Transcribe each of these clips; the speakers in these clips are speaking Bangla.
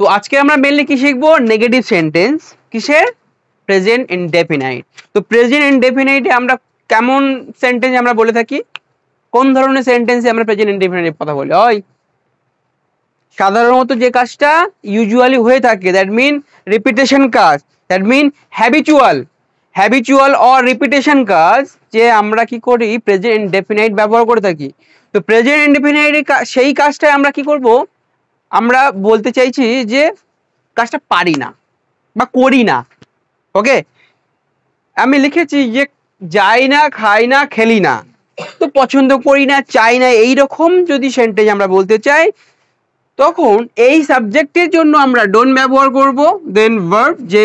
তো আজকে আমরা মেনলি কি শিখবো, নেগেটিভ সেন্টেন্স কিসের, প্রেজেন্ট ইনডেফিনাইট। তো প্রেজেন্ট ইনডেফিনাইটে আমরা কেমন সেন্টেন্স আমরা বলে থাকি, কোন ধরনের সেন্টেন্সে আমরা প্রেজেন্ট ইনডেফিনাইট কথা বলি হয়, সাধারণত যে কাজটা ইউজুয়ালি হয়ে থাকে, দ্যাট মিন রিপিটেশন কাজ, that mean habitual or repetition কাজ, যে আমরা কি করি প্রেজেন্ট ইনডেফিনাইট ব্যবহার করে থাকি। তো প্রেজেন্ট ইনডেফিনাইট সেই কাজটাই আমরা কি করব, আমরা বলতে চাইছি যে কাজটা পারি না বা করি না। ওকে, আমি লিখেছি যে যাই না, খাই না, খেলি না, তো পছন্দ করি না, চাই না, এইরকম যদি সেন্টেন্স আমরা বলতে চাই, তখন এই সাবজেক্টের জন্য আমরা ডোন্ট ব্যবহার করব, দেন ভার্ব, যে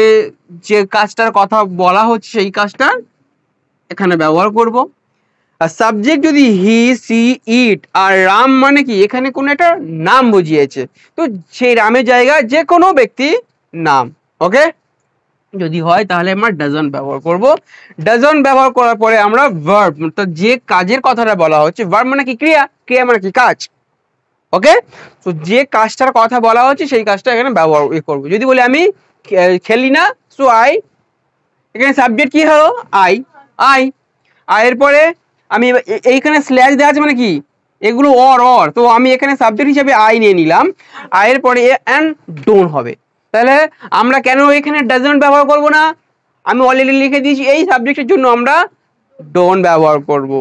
যে কাজটার কথা বলা হচ্ছে সেই কাজটা এখানে ব্যবহার করব। আর সাবজেক্ট যদি হি, সি, ইট, আর রাম মানে কি এখানে কোনো একটা নাম বুঝিয়েছে, তো সেই রামের জায়গায় যে কোনো ব্যক্তি নাম। ওকে, যদি হয় তাহলে আমরা ডাজন্ট ব্যবহার করব। ডাজন্ট ব্যবহার করার পরে আমরা ভার্ব, তো যে কাজের কথাটা বলা হচ্ছে, ভার্ব মানে কি ক্রিয়া, ক্রিয়া মানে কি কাজ। ওকে, তো যে কাজটার কথা বলা হচ্ছে সেই কাজটা এখানে ব্যবহার করব। যদি বলি আমি খেলি না, সো আই, এখানে সাবজেক্ট কি হলো, আই। আই আয়ের পরে আমি এইখানে স্ল্যাশ দেওয়া আছে মানে কি, এগুলো অর, তো আমি এখানে সাবজেক্ট হিসেবে আই নিয়ে নিলাম, আয়ের পরে অ্যান্ড ডোন্ট হবে। তাহলে আমরা কেন এখানে ডাজন্ট ব্যবহার করব না, আমি অলরেডি লিখে দিয়েছি এই সাবজেক্টের জন্য আমরা ডোন্ট ব্যবহার করব।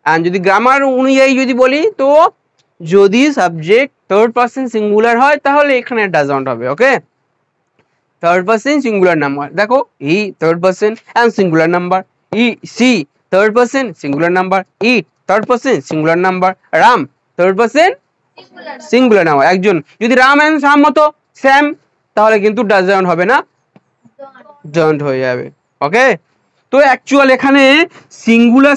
অ্যান্ড যদি গ্রামার অনুযায়ী যদি বলি, তো যদি সাবজেক্ট থার্ড পারসন সিঙ্গুলার হয় তাহলে এখানে ডাজন্ট হবে। Okay, third person singular number, দেখো he third person and singular number, she third person singular number, it third person singular number, Ram third person singular number. একজন যদি রাম অ্যান্ড শ্যাম মতো স্যাম, তাহলে কিন্তু ডাজন্ট হবে না, ডন্ট হয়ে যাবে। ওকে, তো অ্যাকচুয়াল এখানে সিঙ্গুলার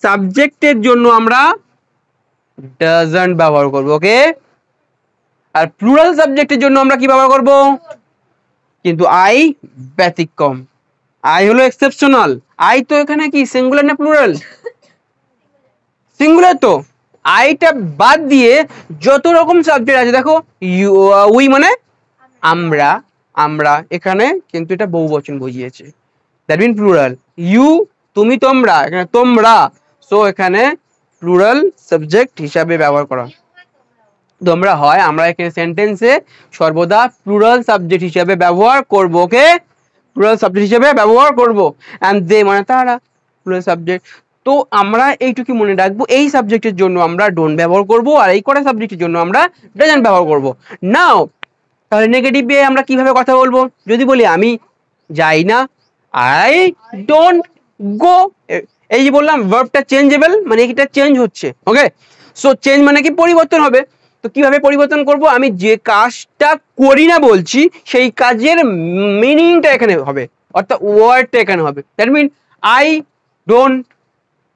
সাবজেক্টের জন্য আমরা ডাজন্ট ব্যবহার করব। ওকে, আর প্লুরাল সাবজেক্টের জন্য আমরা কি ব্যবহার করব, কিন্তু আই ব্যতিক্রম, আই হলো এক্সেপশনাল। আই তো এখানে কি সিঙ্গুলার না প্লুরাল, সিঙ্গুলার, তো আইটা বাদ দিয়ে যত রকম সাবজেক্ট আছে, দেখো উই মানে আমরা, আমরা এখানে কিন্তু এটা বহুবচন বুঝিয়েছে, দ্যাট মিন প্লুরাল। ইউ তুমি, তোমরা এখানে তোমরা, সো এখানে প্লুরাল সাবজেক্ট হিসাবে ব্যবহার করা, তোমরা হয়, আমরা এখানে সেন্টেন্সে সর্বদা প্লুরাল সাবজেক্ট হিসেবে ব্যবহার করব। ওকে, প্লুরাল সাবজেক্ট হিসেবে ব্যবহার করব, এন্ড দে মানে তারা, প্লুরাল সাবজেক্ট। তো আমরা এইটুকু মনে রাখবো, এই সাবজেক্টের জন্য আমরা ডোন্ট ব্যবহার করব, আর এই কটা সাবজেক্টের জন্য আমরা ডাজন্ট ব্যবহার করব। নাও তাহলে নেগেটিভে আমরা কিভাবে কথা বলবো, যদি বলি আমি যাই না, আই ডোন্ট গো, এই যে বললাম ভার্বটা চেঞ্জেবল, মানে এটা চেঞ্জ হচ্ছে। ওকে, সো চেঞ্জ মানে কি পরিবর্তন হবে। তো কিভাবে পরিবর্তন করব, আমি যে কাজটা করি না বলছি সেই কাজের মিনিংটা এখানে হবে, অর্থাৎ ওয়ার্ডটা এখানে হবে, দ্যাট মিন আই ডোন্ট,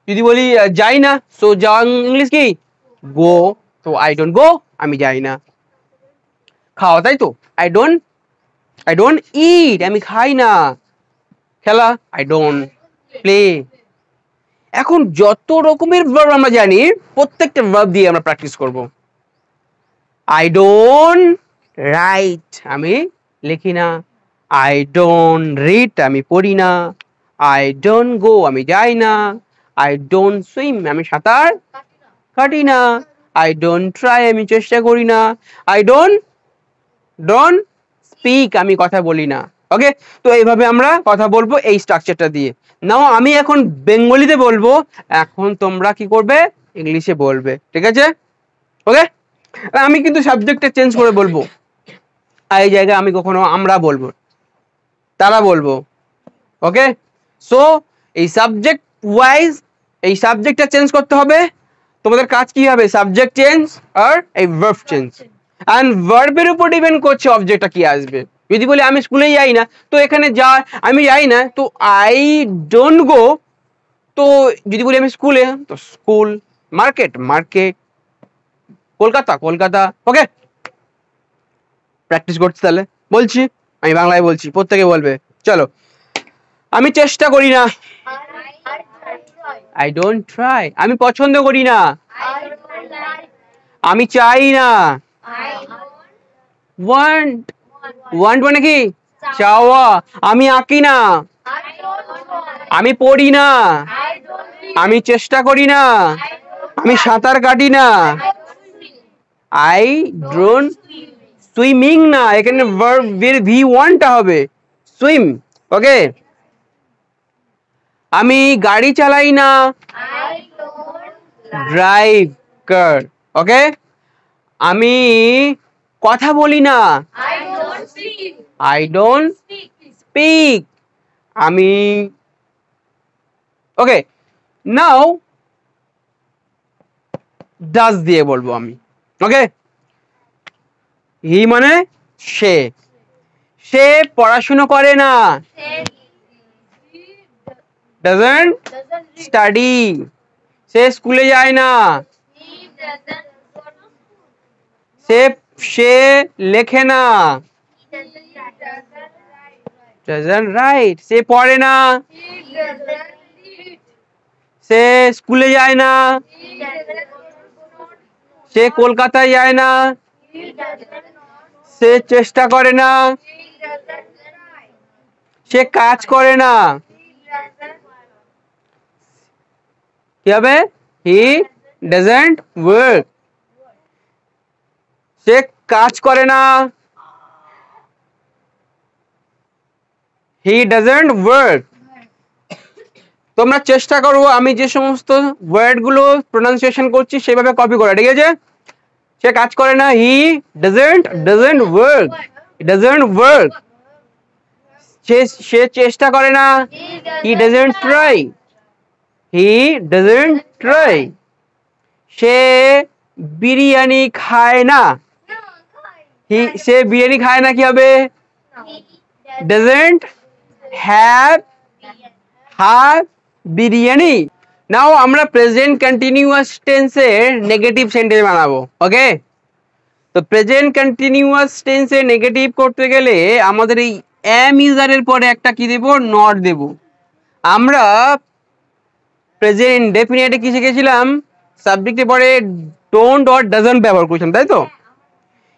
যদি বলি যাই না, সো যাওয়া ইংলিশ কি গো, তো আই ডোন্ট গো, আমি যাই না। খাওয়া, তাই তো, আই ডোন্ট ইট, আমি খাই না। খেলা, আই ডোন্ট প্লে। এখন যত রকমের ভার্ব আমরা জানি, প্রত্যেকটা ভার্ব দিয়ে আমরা প্র্যাকটিস করব। আই ডোন্ট রাইট, আমি লিখি না। আই ডোন্ট রিড, আমি পড়ি না। আই ডোন্ট গো, আমি যাই না। আই ডোন্ট সুইম, আমি সাঁতার কাটি না। আই ডোন্ট ট্রাই, আমি চেষ্টা করি না। আই ডোন্ট স্পিক, আমি কথা বলি না। ওকে, তো এইভাবে আমরা কথা বলবো এই স্ট্রাকচারটা দিয়ে। নাও আমি এখন বেঙ্গলিতে বলবো, এখন তোমরা কি করবে, ইংলিশে বলবে, ঠিক আছে? ওকে, আমি কিন্তু সাবজেক্টটা চেঞ্জ করে বলবো, এই জায়গায় আমি কখনো আমরা বলবো, তারা বলবো। ওকে, সো এই সাবজেক্ট ওয়াইজ এই সাবজেক্টটা চেঞ্জ করতে হবে। তোমাদের কাজ কি হবে, সাবজেক্ট চেঞ্জ আর এই ভার্ব চেঞ্জ, এন্ড ভার্বের উপর ডিপেন্ড করছে অবজেক্টটা কি আসবে। যদি বলি আমি স্কুলে যাই না, তো এখানে যা আমি যাই না, তো আই ডোন্ট গো, তো যদি বলি আমি স্কুলে, তো school, market market, Kolkata Kolkata. Okay, practice করছি তাহলে, বলছি আমি বাংলায় বলছি, প্রত্যেকে বলবে। চলো, আমি চেষ্টা করি না, আই ডোন্ট ট্রাই, আমি পছন্দ করি না, আমি চাই না। ওয়ান্ট, ওয়ান্ট মানে কি চাওয়া। আমি আঁকি না। আমি পড়ি না। আমি চেষ্টা করি না। আমি সাঁতার কাটি না। আই ডোন্ট সুইমিং না, এখানে ভার্ব ভি ওয়ান্টটা হবে সুইম। ওকে, আমি গাড়ি চালাই না, ড্রাইভ কার। ওকে, আমি কথা বলি না, আই ডোন্ট স্পিক। আমি ওকে, নাও ডাজ দিয়ে বলবো আমি। ওকে, হি মানে সে, সে পড়াশুনো করে না, ডাজন্ট স্টাডি। সে স্কুলে যায় না, সে সে লেখে না, ডাজন্ট রাইট। সে পড়ে না, সে স্কুলে যায় না, সে কলকাতায় যায় না, সে চেষ্টা করে না, সে কাজ করে না। কি হবে? হি ডাজন্ট ওয়ার্ক। সে কাজ করে না, হি ডাজন্ট ওয়ার্ক। তোমরা চেষ্টা করো আমি যে সমস্ত ওয়ার্ড গুলো প্রোনাউন্সিয়েশন করছি সেভাবে কপি করা, ঠিক আছে? সে কাজ করে না, he doesn't work, doesn't work. সে চেষ্টা করে না, he doesn't try, he doesn't try. সে বিরিয়ানি খায় না, সে বিরিয়ানি খায় না। কি হবে? Doesn't have biryani. নাও আমরা প্রেজেন্ট কন্টিনিউয়াস টেন্সের নেগেটিভ সেন্টেন্স বানাবো। ওকে, তো প্রেজেন্ট কন্টিনিউয়াস টেন্সের নেগেটিভ করতে গেলে আমাদের এই এম ইজারের পরে একটা কি দেব? নট দেব। আমরা প্রেজেন্ট ডেফিনেটে কি শিখেছিলাম? সাবজেক্টের পরে ডোন্ট অর ডাজন্ট ব্যবহার করছিলাম, তাই তো?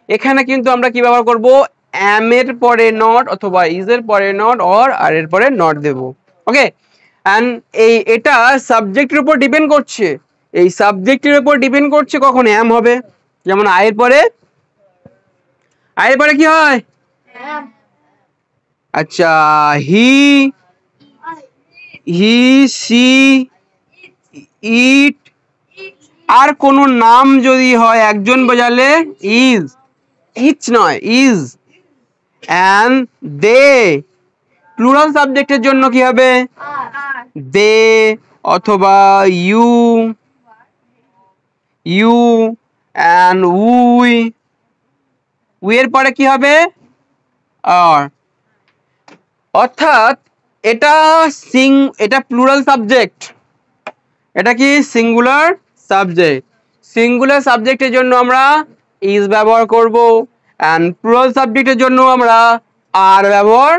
এখানে কিন্তু আমরা কি ব্যবহার করব? এম এর পরে নট অথবা ইজ এর পরে নট অর আর এর পরে নট দেব। ওকে, এন্ড এটা সাবজেক্টের উপর ডিপেন্ড করছে। এই সাবজেক্টের উপর ডিপেন্ড করছে কখন এম হবে। যেমন আয়ের পরে কি হয়? আচ্ছা, হি সি ইট। আর কোন নাম যদি হয় একজন বোঝালে ইজ, ইচ নয় ইজ। এন্ড দে, প্লুরাল সাবজেক্টের জন্য কি হবে? দে অথবা ইউ, এন্ড উই এর পরে কি হবে? আর। অর্থাৎ এটা এটা প্লুরাল সাবজেক্ট, এটা কি সিঙ্গুলার সাবজেক্ট। সিঙ্গুলার সাবজেক্টের জন্য আমরা ইজ ব্যবহার করব, এন্ড প্লুরাল সাবজেক্টের জন্য আমরা আর ব্যবহার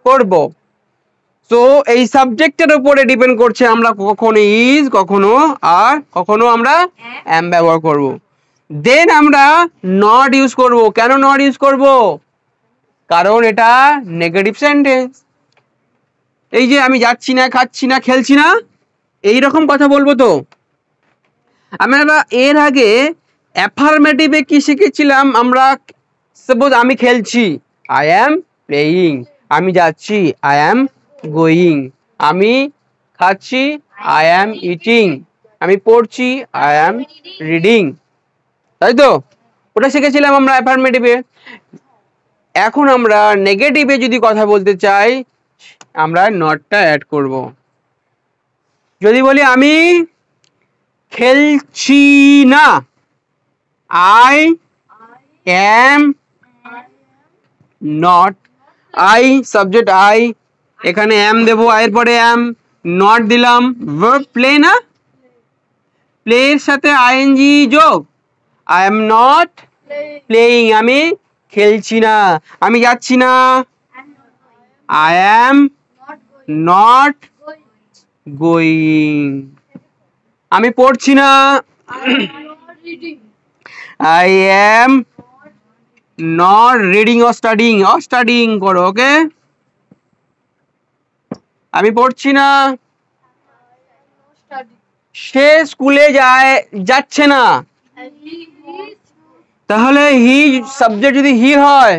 করব। তো এই সাবজেক্টের উপরে ডিপেন্ড করছে আমরা কখনো ইজ, কখনো আর, কখনো আমরা এম ব্যবহার করব। দেন আমরা নট ইউজ করব। কেন নট ইউজ করব? কারণ এটা নেগেটিভ সেন্টেন্স। এই যে আমি যাচ্ছি না, খাচ্ছি না, খেলছি না, এইরকম কথা বলবো। তো আমরা এর আগে অ্যাফার্মেটিভে কি শিখেছিলাম? আমরা সাপোজ আমি খেলছি, আই অ্যাম প্লেয়িং। আমি যাচ্ছি, আই অ্যাম গোয়িং। আমি খাচ্ছি, আই অ্যাম ইটিং। আমি পড়ছি, আই অ্যাম রিডিং। তাই তো? ওটা শিখেছিলাম আমরা অ্যাফার্মেটিভে। এখন আমরা নেগেটিভে যদি কথা বলতে চাই আমরা নটটা অ্যাড করব। যদি বলি আমি খেলছি না, I am not. I subject, I এখানে অ্যাম দেব, আয়ের পরে অ্যাম, নট দিলাম। ভার্ব প্লে না, প্লে এর সাথে আইএনজি যোগ। আই এম নট প্লেয়িং, আমি খেলছি না। আমি যাচ্ছি না, আই অ্যাম নট গোয়িং। আমি পড়ছি না, I am not reading or studying করো, ওকে? আমি পড়ছি না। সে স্কুলে যাচ্ছে না। তাহলে হি সাবজেক্ট যদি হি হয়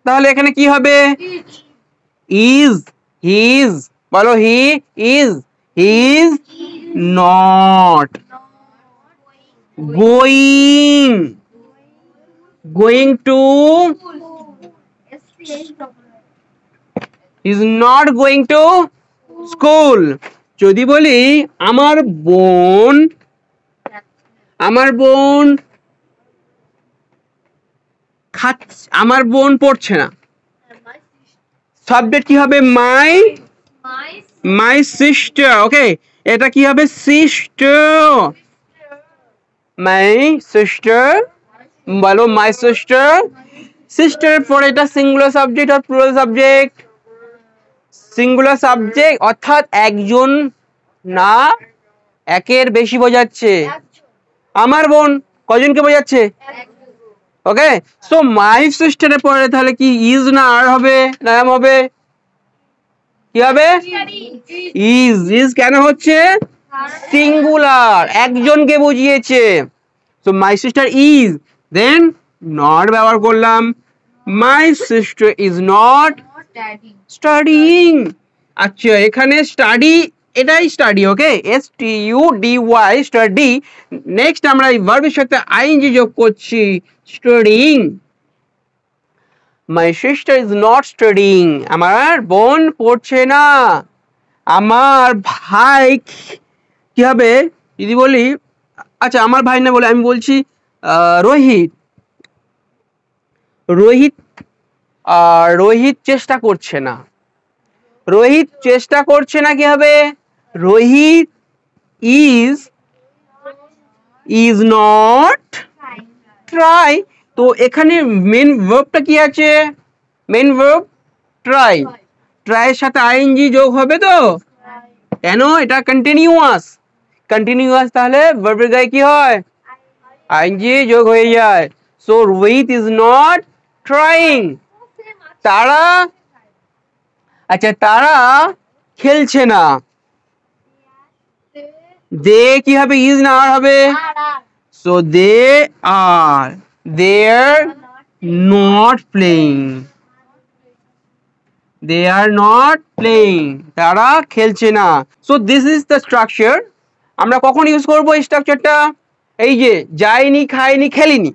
তাহলে এখানে কি হবে? ইজ। ইজ বলো, he is not going to is not going to school. যদি বলি আমার বোন আমার বোন পড়ছে না, সাবজেক্ট কি হবে? মাই সিস্টার, ওকে? এটা কি হবে? সিস্টার। মাই সিস্টার বলো, মাই সিস্টার। সিস্টার পরে এটা সিঙ্গুলার সাবজেক্ট আর প্লুরাল সাবজেক্ট? সিঙ্গুলার সাবজেক্ট, অর্থাৎ একজন না একের বেশি বোঝাচ্ছে। আমার বোন কজনকে বোঝাচ্ছে? ওকে, সো মাই সিস্টারের পরে তাহলে কি ইজ না আর হবে না এম হবে? কি হবে? ইজ কেন হচ্ছে? সিঙ্গুলার, একজনকে বুঝিয়েছে। So my sister is, then not ব্যবহার করলাম। My sister is not studying. আচ্ছা, এখানে স্টাডি, এটাই study, okay? STUDY, study. Next আমরা এই ভার্বের সাথে আইএনজি যোগ করছি, studying. My sister is not studying, আমার বোন পড়ছে না। আমার ভাই কি হবে যদি বলি, আচ্ছা আমার ভাই না বলে আমি বলছি রোহিত। রোহিত চেষ্টা করছে না। রোহিত চেষ্টা করছে না, কি হবে? Rohit is not try. তো এখানে মেন ভার্বটা কি আছে? Main verb try. ট্রাইয়ের সাথে আইএনজি যোগ হবে তো? কেন? এটা কন্টিনিউয়াস। তাহলে ভার্বের গায়ে কি হয়? আইএনজি যোগ হয়ে যায়। So Rohit is not trying. তারা খেলছে না। দে কি হবে? ইজ না আর হবে? So they are not playing. তারা খেলছে না। So this is the structure. আমরা কখন ইউজ করবো এই স্ট্রাকচারটা? এই যে যাইনি, খাইনি, খেলিনি,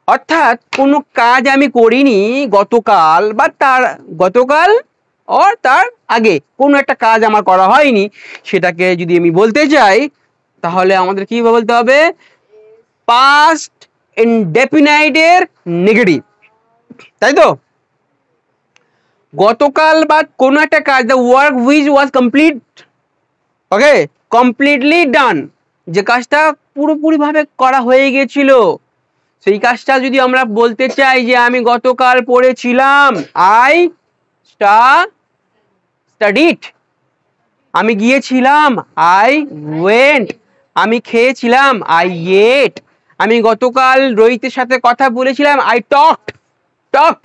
অর্থাৎ কোনো কাজ আমি করিনি গতকাল বা তার আগে কোনো একটা কাজ আমার করা হয়নি, সেটাকে যদি আমি বলতে চাই তাহলে আমাদের কি বলতে হবে? পাস্ট ইনডেফিনাইটের নেগেটিভ, তাই তো? গতকাল বা কোনো একটা কাজ, the work which was complete, okay, completely done, যে কাজটা পুরোপুরি ভাবে করা হয়ে গেছিল, সেই কাজটা যদি আমরা বলতে চাই যে আমি গতকাল পড়েছিলাম, আই স্টাডিড। আমি গিয়েছিলাম, আই ওয়েন্ট। আমি খেয়েছিলাম, আই এট। আমি গতকাল রোহিতের সাথে কথা বলেছিলাম, আই টকড।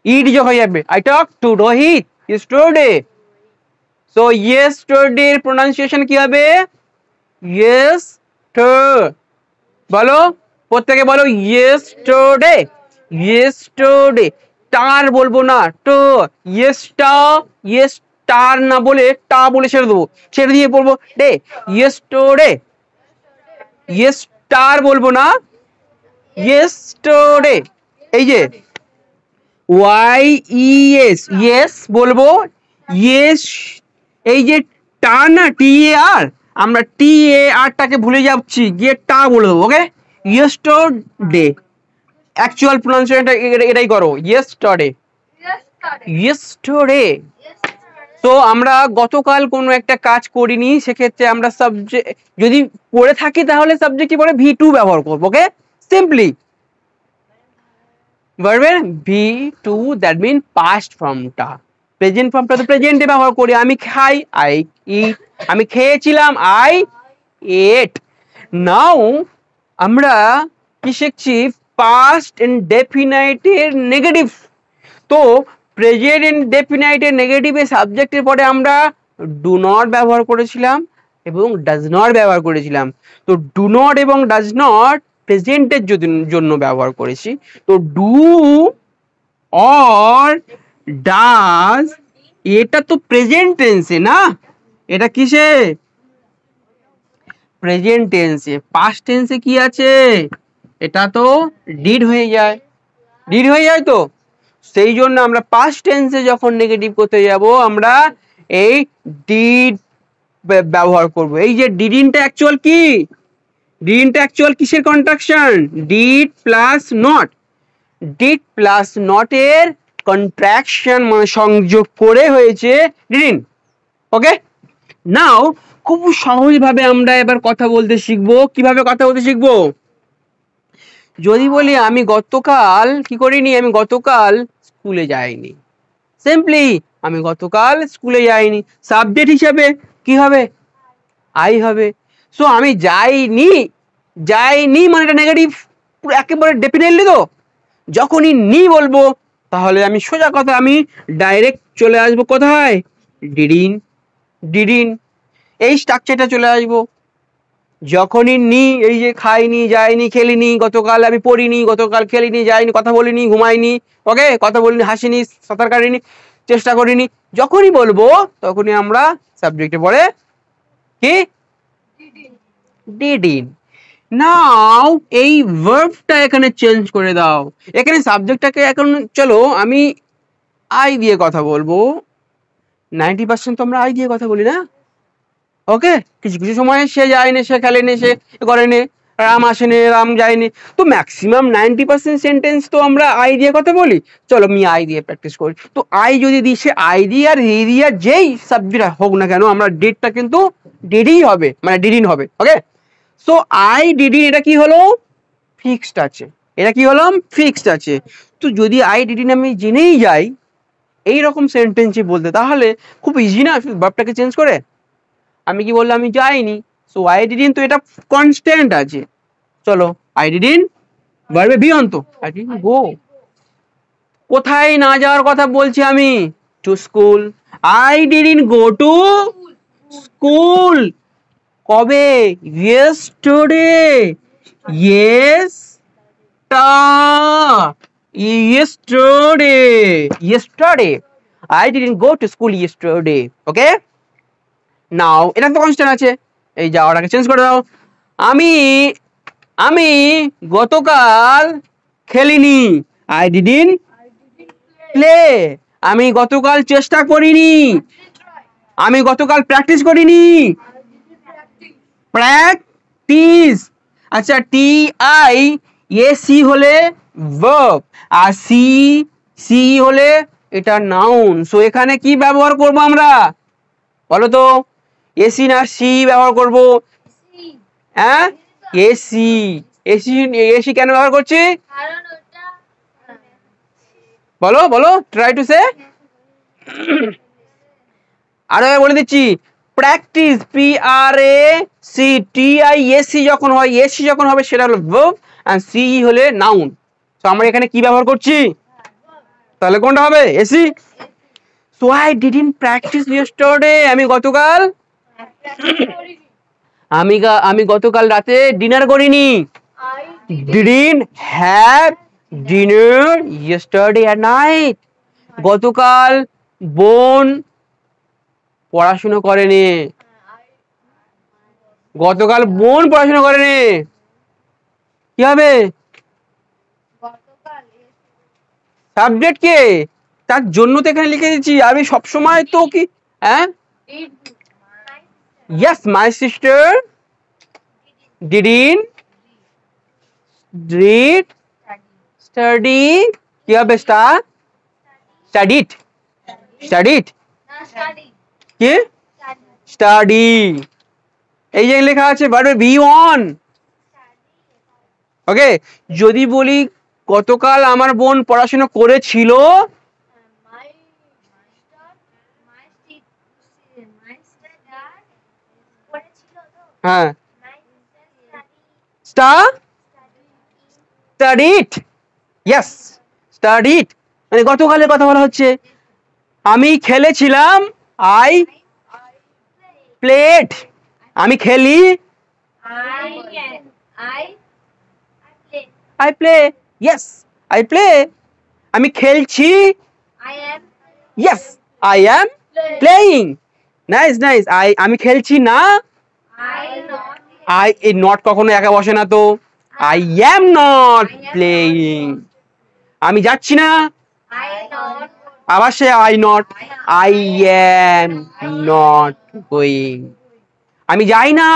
ইট যোগ হয়ে যাবে, I talk to Rohit yesterday. So yesterday এর প্রোনাউন্সিয়েশন কি হবে? বলো, প্রত্যেকে বলো, ইয়েস্টারডে। টার বলবো না, টার না বলে টা বলে ছেড়ে দিয়ে বলবো ডে। ইয়েস্টার বলবো না, ইয়েস্টারডে। এই যে ইয়েস বলবো, ইয়েস। এই যে টা না, TAR, আমরা TAR টাকে ভুলে যাচ্ছি, গিয়ে টা বলে দেবো, ওকে? ইয়েস্টারডে, অ্যাকচুয়াল প্রোনাউন্সিয়েশনটা এটাই করো, ইয়েস্টারডে। তো আমরা গতকাল কোনো একটা কাজ করিনি, সেক্ষেত্রে আমরা সাবজেক্ট যদি পড়ে থাকি তাহলে সাবজেক্ট কি পরে V2 ব্যবহার করবো, ওকে? সিম্পলি ভার্বের V2, দ্যাট মিন পাস্ট ফর্মটা। প্রেজেন্ট ফর্মটা তো প্রেজেন্টে ব্যবহার করি, আমি খাই, আই ইট। আমি খেয়েছিলাম, আই এট। নাও আমরা কি শিখছি, পাস্ট ইনডেফিনাইটের নেগেটিভ। তো প্রেজেন্ট ইনডেফিনাইটের নেগেটিভে সাবজেক্টের পরে আমরা ডু নট ব্যবহার করেছিলাম এবং ডাজ নট ব্যবহার করেছিলাম। তো ডু নট এবং ডাজ নট প্রেজেন্টের জন্য ব্যবহার করেছি। তো ডু অর ডাজ এটা তো প্রেজেন্ট টেন্সে না, এটা কিসে, প্রেজেন্ট টেন্সে। পাস্ট টেন্সে কি আছে, এটা তো ডিড হয়ে যায়, ডিড হয়ে যায়। তো সেই জন্য আমরা পাস্ট টেন্সে যখন নেগেটিভ করতে যাব আমরা এই ডিড ব্যবহার করব। এই যে ডিডিনটা অ্যাকচুয়াল কি, ডিডিনটা অ্যাকচুয়াল কিসের contraction, did plus not, did plus not এর কন্ট্রাকশন মানে সংযোগ করে হয়েছে ডিডিন। ওকে, নাও খুব সহজভাবে আমরা এবার কথা বলতে শিখবো। কিভাবে কথা বলতে শিখবো, যদি বলি আমি গতকাল কি করিনি, আমি গতকাল স্কুলে যাইনি, সিম্পলি আমি গতকাল স্কুলে যাইনি, সাবজেক্ট হিসাবে কি হবে, আই হবে। সো আমি যাইনি, যাইনি মানে এটা নেগেটিভ, পুরো একেবারে ডেফিনেটলি। তো যখনই নি বলবো তাহলে আমি সোজা কথা আমি ডাইরেক্ট চলে আসবো কোথায়, ডিডিন, ডিডিন এই স্ট্রাকচারটা চলে আসবো। যখনই নি, এই যে খাইনি, যাইনি, খেলিনি, গতকাল আমি পড়িনি, গতকাল খেলিনি, যাইনি, কথা বলিনি, ঘুমাইনি, ওকে, কথা বলিনি, হাসিনি, সাঁতার কাটিনি, চেষ্টা করিনি, যখনই বলবো তখনই আমরা সাবজেক্টে পড়ে কি, ডিড ইন। নাও এই ভার্বটা এখানে চেঞ্জ করে দাও, এখানে সাবজেক্টটাকে এখন চলো আমি আই দিয়ে কথা বলবো। 90% তো আমরা আই দিয়ে কথা বলি না, ওকে, কিছু কিছু সময় সে যায়নি, সে খেলেনি, সে করেনি, রাম আসেনি, রাম যায়নি, তো ম্যাক্সিমাম 90% সেন্টেন্স তো আমরা আই দিয়ে কথা বলি। চলো আমি আই দিয়ে প্র্যাকটিস করি। তো আই যদি দিই, সে আই দিয়ে আর ই দিয়ে যেই সাবজেক্ট হোক না কেন, আমরা ডিডটা কিন্তু ডিডই হবে, মানে ডিডিন হবে। ওকে, সো আই ডিডিন এটা কি হলো, ফিক্সড আছে, এটা কি হলো, ফিক্সড আছে। তো যদি আই ডিডিন আমি জেনেই যাই এইরকম সেন্টেন্সই বলতে, তাহলে খুব ইজি না ভার্বটাকে চেঞ্জ করে। আমি কি বললাম, আমি যাইনি, সো আই ডিডন্ট, তো এটা কনস্ট্যান্ট আছে। চলো আই ডিডন্ট ভার্বে বি অন্ত, আই ডিডন্ট গো, কোথায় না যাওয়ার কথা বলছি আমি, to school, I didn't go to school, কবে, ইয়েস্টারডে, ইয়েস টা, yesterday, yesterday, I didn't go to school yesterday. Okay, now এটা তো কনস্ট্যান্ট আছে, এই যাওয়াটাকে চেঞ্জ করে দাও। আমি আমি গতকাল খেলিনি, আই ডিডন্ট প্লে, আমি গতকাল চেষ্টা করিনি, আমি গতকাল প্র্যাকটিস করিনি, প্র্যাকটিস। আচ্ছা, টি আই এ সি হলে ভার্ব, আর সি সি হলে এটা নাউন। সো এখানে কি ব্যবহার করব আমরা, বলো তো, এসি না সি ব্যবহার করব, হ্যাঁ এসি, এসি, এসি কেন ব্যবহার করছি, বলো বলো, ট্রাই টু সে, আরো বলে দিচ্ছি, practise, P R A C T I S C যখন হয়, এসি যখন হবে সেটা হলো ভার্ব, আর সি হলে নাউন। তো আমরা এখানে কি ব্যবহার করছি, তাহলে কোনটা হবে, S E. So I didn't practise yesterday, আমি গতকাল আমি গতকাল রাতে ডিনার করিনি, didn't have dinner yesterday at night, গতকাল বোন পড়াশুনো করেনি, গতকাল বোন পড়াশোনা করেনি, কি হবে, সাবজেক্ট কে, তার জন্য তো এখানে লিখে দিচ্ছি। আমি সবসময় তো কি, হ্যাঁ, yes my sister didn't did study, কি হবে, স্টাডিড, স্টাডিড কি, স্টাডি, এই যে লেখা আছে ভার্বে বি অন। ওকে, যদি বলি গতকাল আমার বোন পড়াশোনা করেছিল, হ্যাঁ, স্টাডিড, ইয়েস স্টাডিড, মানে গতকালের কথা বলা হচ্ছে। আমি খেলেছিলাম, আই প্লেড, আমি খেলি, I play, yes I play, আমি খেলছি, yes I am playing, nice nice. আমি খেলছি না, আই এই নট কখনো একা বসে না তো, আই অ্যাম নট প্লেয়িং। আমি যাচ্ছি না, আবার সে I not, I am not going. আমি যাই না,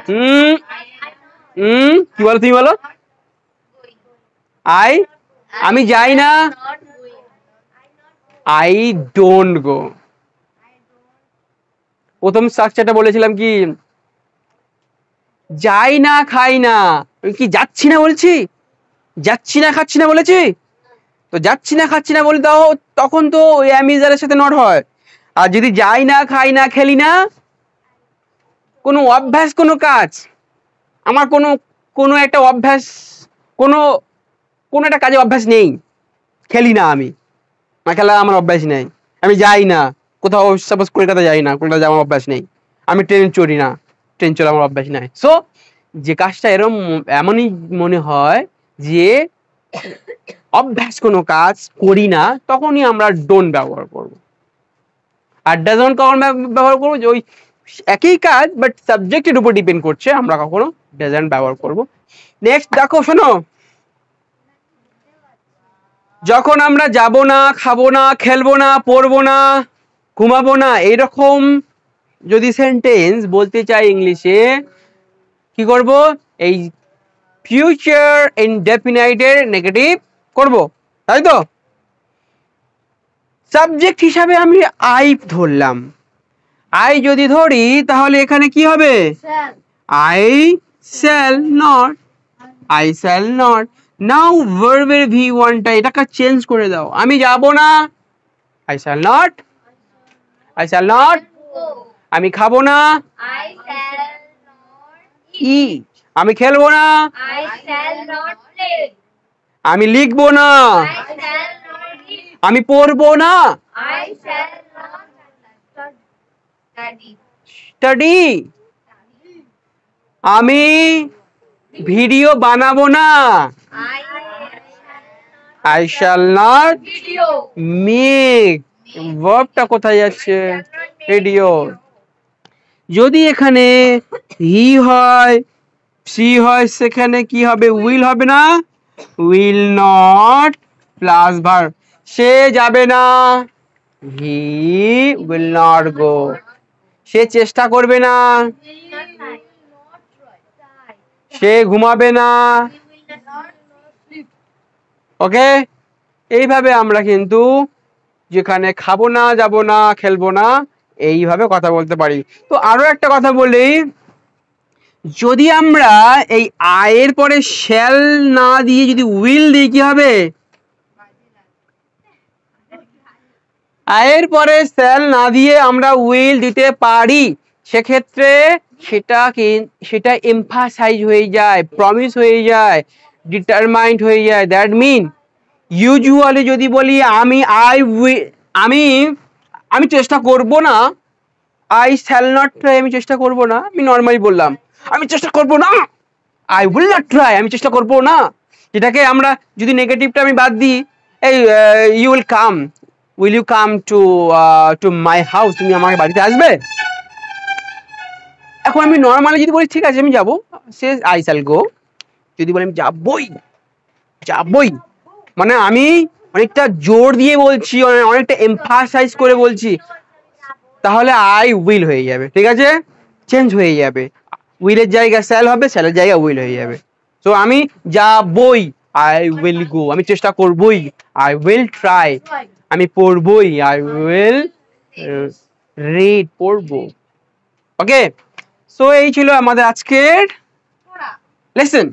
হুম কি বলো তুমি বলো, আমি যাই না, আই ডোন্ট গো। প্রথম স্ট্রাকচারটা বলেছিলাম কি, যাই না খাই না, কি যাচ্ছি না বলছি, যাচ্ছি না খাচ্ছি না বলেছি, তো যাচ্ছি না খাচ্ছি না বলে দাও, তখন তো ওই অ্যামিজারের সাথে নট হয়। আর যদি যাই না খাই না খেলি না, কোনো অভ্যাস কোনো কাজ, আমার কোনো কোনো একটা অভ্যাস, কোনো কোনো একটা কাজে অভ্যাস নেই, খেলি না আমি, না খেলা আমার অভ্যাস নেই, আমি যাই না কোথাও, সাপোজ কলকাতা যাই না, কলকাতা যাওয়ার অভ্যাস নেই, আমি ট্রেন চড়ি না, ট্রেন চড়া আমার অভ্যাস নাই। সো যে কাজটা এরকম এমনই মনে হয় যে অভ্যাস কোনো কাজ করি না, তখনই আমরা ডোন্ট ব্যবহার করব। আর ডাজন্ট কখন ব্যবহার করবো, যে ওই একই কাজ বাট সাবজেক্টের উপর ডিপেন্ড করছে, আমরা কখনো ডাজন্ট ব্যবহার করব। নেক্সট দেখো, শোনো, যখন আমরা যাব না, খাবো না, খেলবো না, পড়বো না, ঘুমাবো না, এইরকম যদি সেন্টেন্স বলতে চাই ইংলিশে, কি করব, এই ফিউচার ইনডেফিনাইটের নেগেটিভ করব, তাই তো। সাবজেক্ট হিসাবে আমি আই ধরলাম, আই যদি ধরি তাহলে এখানে কি হবে, I shall not, I shall not. Now ভার্বের V1টা এটাকে চেঞ্জ করে দাও, আমি যাব না, I shall not, I shall not, আমি খাবো না, ইট, আমি খেলবো না, আমি লিখবো না, আমি পড়বো না, স্টাডি, আমি ভিডিও বানাবো না, আই শ্যাল নট মেক, ভার্বটা কোথায় যাচ্ছে, ভিডিও। যদি এখানে হি হয়, সি হয়, সেখানে কি হবে, উইল হবে না, উইল নট প্লাস ভার্ব, সে যাবে না, হি উইল নট গো, সে চেষ্টা করবে না, সে ঘুমাবে না, ওকে। এইভাবে আমরা কিন্তু যেখানে খাবো না, যাব না, খেলবো না, এইভাবে কথা বলতে পারি। তো আরো একটা কথা বলি, যদি আমরা এই আয়ের পরে শ্যাল না দিয়ে যদি উইল দিই, কি হবে, আয়ের পরে শ্যাল না দিয়ে আমরা উইল দিতে পারি, সেক্ষেত্রে সেটা এমফাসাইজ হয়ে যায়, প্রমিস হয়ে যায়, ডিটারমাইন্ড হয়ে যায়। দ্যাট মিন ইউজুয়ালি যদি বলি আমি আমি চেষ্টা করব না, আই শ্যাল নট ট্রাই, আমি চেষ্টা করব না, আমি নর্মালি বললাম আমি চেষ্টা করব না, আই উইল নট ট্রাই, আমি চেষ্টা করব না। যেটাকে আমরা যদি নেগেটিভটা আমি বাদ দিই, এই you will come, will you come to my house, তুমি আমার বাড়িতে আসবে। এখন আমি নর্মালি যদি বলি ঠিক আছে আমি যাবো, সে আই শ্যাল গো। যদি বলি আমি যাবই, মানে আমি অনেকটা জোর দিয়ে বলছি, অনেকটা এমফাসাইজ করে বলছি, তাহলে আই উইল হয়ে যাবে, ঠিক আছে, চেঞ্জ হয়ে যাবে, উইলের জায়গায় শ্যাল হবে, শ্যালের জায়গায় উইল হয়ে যাবে। সো আমি যাবই, আই উইল গো, আমি চেষ্টা করবই, আই উইল ট্রাই, আমি পড়বই, আই উইল রিড, পড়বো। ওকে, সো এই ছিল আমাদের আজকের লেসন।